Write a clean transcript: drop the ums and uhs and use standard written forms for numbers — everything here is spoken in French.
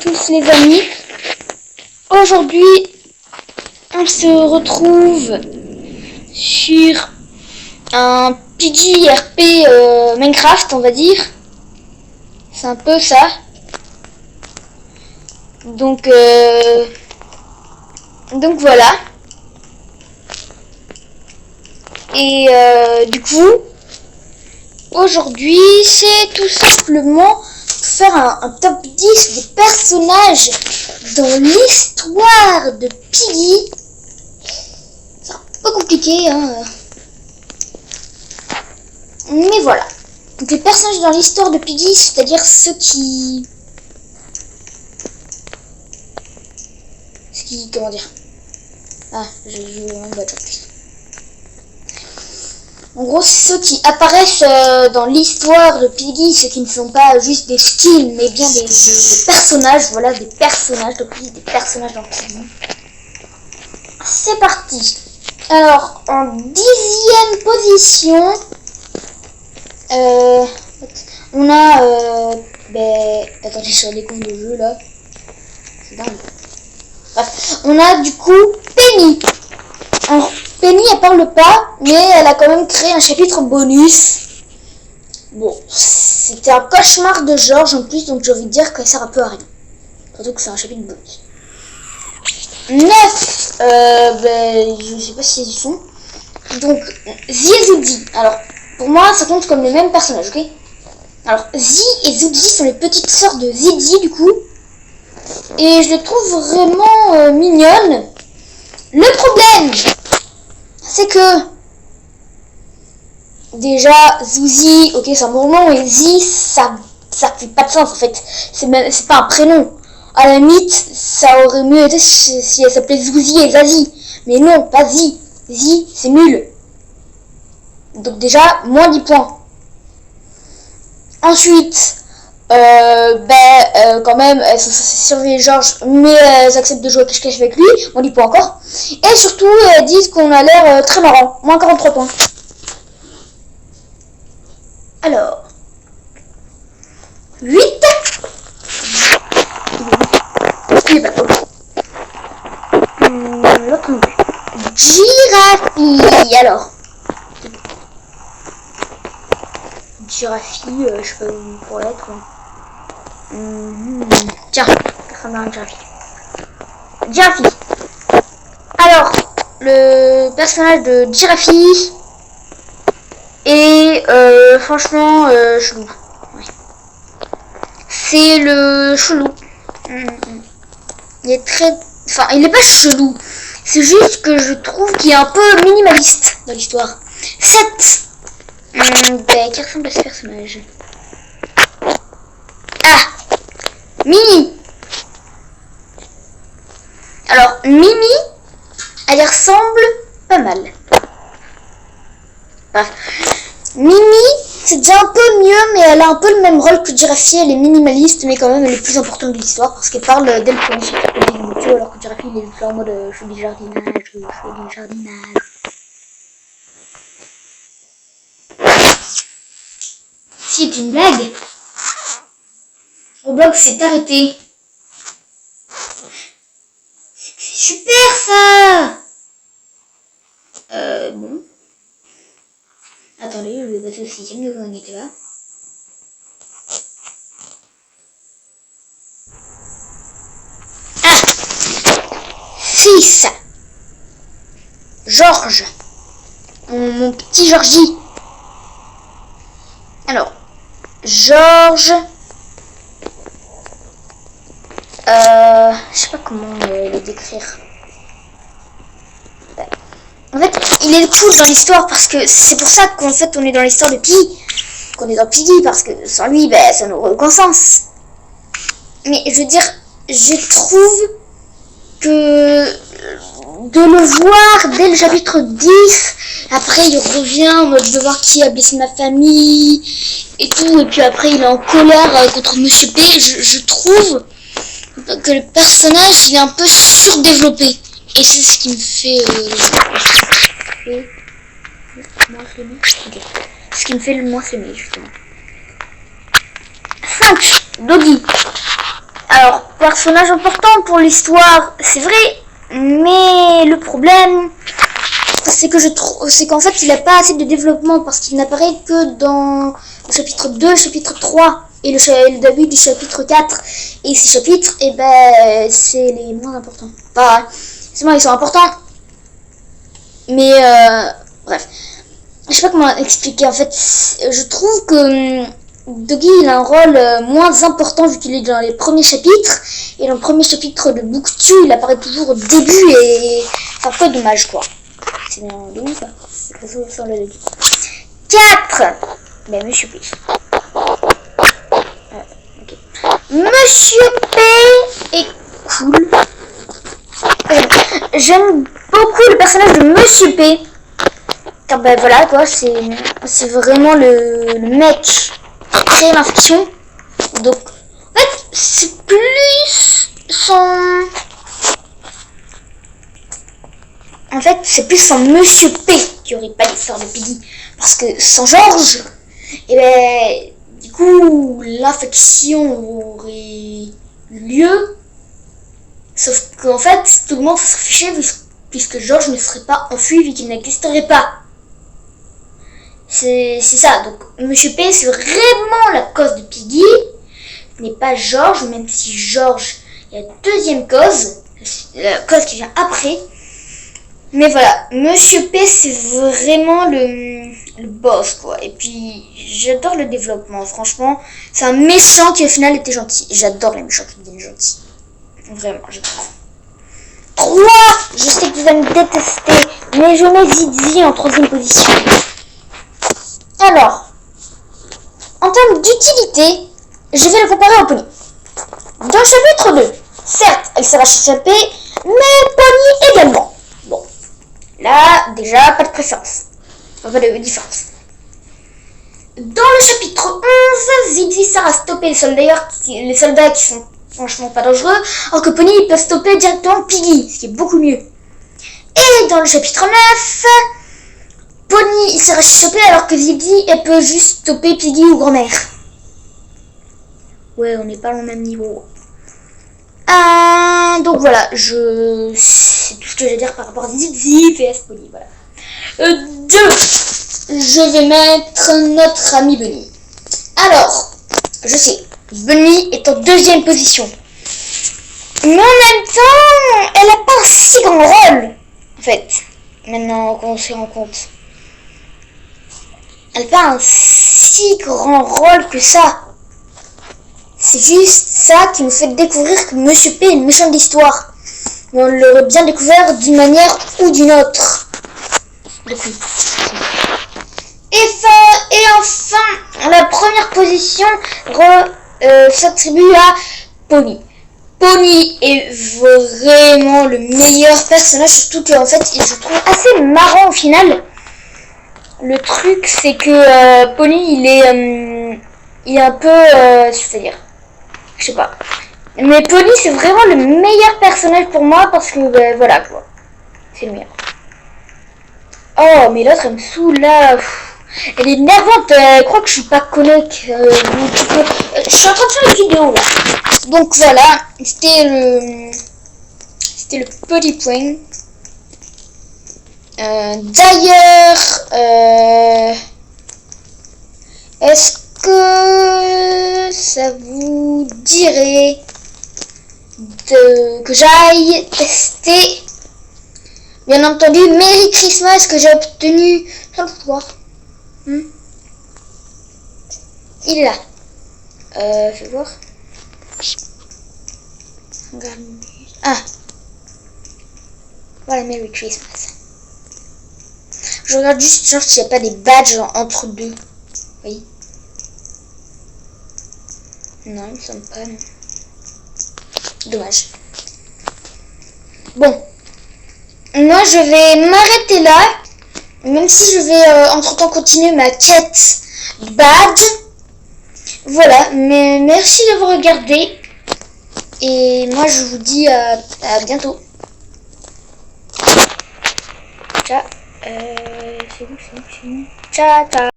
tous les amis. Aujourd'hui, on se retrouve sur un PGRP Minecraft, on va dire. C'est un peu ça. Donc voilà. Et du coup, aujourd'hui, c'est tout simplement faire un top 10 des personnages dans l'histoire de Piggy. C'est un peu compliqué, hein. Mais voilà. Donc les personnages dans l'histoire de Piggy, c'est-à-dire ceux qui... Comment dire? Ah, en gros, c'est ceux qui apparaissent dans l'histoire de Piggy, ceux qui ne sont pas juste des skins, mais bien des personnages, voilà, des personnages, donc des personnages dans Piggy. C'est parti. Alors, en 10e position, on a, attendez, je redécouvre le jeu, là. C'est dingue. Bref, on a du coup Penny. Alors, Penny, elle parle pas, mais elle a quand même créé un chapitre bonus. Bon, c'était un cauchemar de George en plus, donc j'ai envie de dire qu'elle sert un peu à rien. Surtout que c'est un chapitre bonus. 9, je sais pas si ils y sont. Donc, Zi et Zoudi. Alors, pour moi, ça compte comme les mêmes personnages, ok? Alors, Zi et Zoudi sont les petites sœurs de Zidi, du coup. Et je les trouve vraiment mignonnes. Le problème, c'est que déjà Zouzi, ok, c'est un bon nom, et Zi, ça fait pas de sens en fait. C'est pas un prénom. À la limite, ça aurait mieux été si elle s'appelait Zouzi et Zazie. Mais non, pas Zi. Zi, c'est nul. Donc déjà, moins 10 points. Ensuite, quand même, elles sont censées surveiller George, mais elles acceptent de jouer à cache-cache avec lui, moins 10 points encore. Et surtout, elles disent qu'on a l'air très marrant, moins 43 points. Alors, 8. L'autre non plus. Giraffie, alors. Giraffie, je sais pas où pour être. Tiens, Giraffie. Alors, le personnage de Giraffie est franchement chelou. Ouais. C'est le chelou. Il est très... Enfin, il n'est pas chelou. C'est juste que je trouve qu'il est un peu minimaliste dans l'histoire. 7. Qui ressemble à ce personnage? Ah, Mimi. Alors, Mimi, elle y ressemble pas mal. Bref. Mimi, c'est déjà un peu mieux, mais elle a un peu le même rôle que Giraffie. Elle est minimaliste, mais quand même, elle est plus importante de l'histoire parce qu'elle parle dès le premier chapitre de Piggy, alors que Giraffie, il est en mode je fais du jardinage. C'est une blague. Roblox s'est arrêté. C'est super ça. Bon. Attendez, je vais passer au 6ème, ne vous inquiétez pas. Ah, 6. George. Mon petit Georgie. Alors, George, je sais pas comment le décrire. En fait, il est cool dans l'histoire parce que c'est pour ça qu'en fait on est dans l'histoire de Piggy, qu'on est dans Piggy, parce que sans lui, ça n'aurait aucun sens. Mais je veux dire, je trouve que de le voir dès le chapitre 10, après il revient en mode de voir qui a blessé ma famille et tout, et puis après il est en colère contre Monsieur P. Je trouve que le personnage il est un peu surdéveloppé, et c'est ce qui me fait ce qui me fait le moins aimer justement. 5. Doggy. Alors, personnage important pour l'histoire, c'est vrai, mais le problème, c'est que je trouve, c'est qu'en fait, il n'a pas assez de développement parce qu'il n'apparaît que dans le chapitre 2, le chapitre 3 et le début du chapitre 4. Et ces chapitres, eh ben, c'est les moins importants. Enfin, c'est moi, ils sont importants. Mais, bref. Je sais pas comment expliquer. En fait, je trouve que Doggy, il a un rôle moins important vu qu'il est dans les premiers chapitres. Et dans le premier chapitre de Booktube, il apparaît toujours au début et c'est un peu dommage, quoi. C'est bien Doggy, ça. C'est pas sur le Doggy. 4. Ben, Monsieur P. Okay. Monsieur P est cool. J'aime beaucoup le personnage de Monsieur P. Car ben voilà quoi, c'est vraiment le mec qui crée l'infection. Donc en fait c'est plus son... En fait c'est plus son Monsieur P qui aurait pas l'histoire de Piggy. Parce que sans Georges, et ben du coup l'infection aurait lieu. Sauf qu'en fait tout le monde se serait fiché puisque Georges ne serait pas enfui vu qu'il n'existerait pas. C'est ça, donc Monsieur P c'est vraiment la cause de Piggy, ce n'est pas Georges, même si Georges il y a deuxième cause, la cause qui vient après. Mais voilà, Monsieur P c'est vraiment le boss quoi. Et puis j'adore le développement, franchement, c'est un méchant qui au final était gentil. J'adore les méchants qui deviennent gentils. Vraiment, j'adore. 3, je sais que vous allez me détester, mais je mets Zizi en 3e position. Alors, en termes d'utilité, je vais le comparer au Pony. Dans le chapitre 2, certes, elle s'est échappée, mais Pony également. Bon, là, déjà, pas de préférence. Pas de différence. Dans le chapitre 11, Zizi sert à stopper les soldats qui sont franchement pas dangereux, alors que Pony, ils peuvent stopper directement Piggy, ce qui est beaucoup mieux. Et dans le chapitre 9... Pony il s'est réchauffé alors que Zizi elle peut juste stopper Piggy ou grand-mère. Ouais, on n'est pas au même niveau. Donc voilà, c'est tout ce que j'ai à dire par rapport à Zizi vs Pony. Voilà. 2. Je vais mettre notre ami Bunny. Alors, je sais, Bunny est en 2e position. Mais en même temps, elle n'a pas un si grand rôle. En fait, maintenant qu'on se rend compte. Elle n'a pas un si grand rôle que ça. C'est juste ça qui nous fait découvrir que Monsieur P est le méchant de l'histoire. Mais on l'aurait bien découvert d'une manière ou d'une autre. Depuis. Et enfin, la première position s'attribue à Pony. Pony est vraiment le meilleur personnage, surtout qu'en fait, je trouve assez marrant au final. Le truc, c'est que Pony, il est un peu... c'est-à-dire... Je sais pas. Mais Pony, c'est vraiment le meilleur personnage pour moi parce que, voilà, quoi. C'est le meilleur. Oh, mais l'autre, elle me saoule, là. Elle est énervante. Elle croit que je suis pas connecte. Je suis en train de faire une vidéo, là. Donc, voilà. C'était le petit point. D'ailleurs, est-ce que ça vous dirait que j'aille tester, bien entendu, Merry Christmas que j'ai obtenu sans le pouvoir. Il est là. Je vais voir. Regarde. Ah. Voilà, Merry Christmas. Je regarde juste genre s'il n'y a pas des badges entre deux. Oui. Non, il me semble pas, non. Dommage. Bon. Moi, je vais m'arrêter là. Même si je vais entre-temps continuer ma quête badge. Voilà. Mais merci d'avoir regardé. Et moi, je vous dis à bientôt. Ciao. C'est où. Ciao, ciao.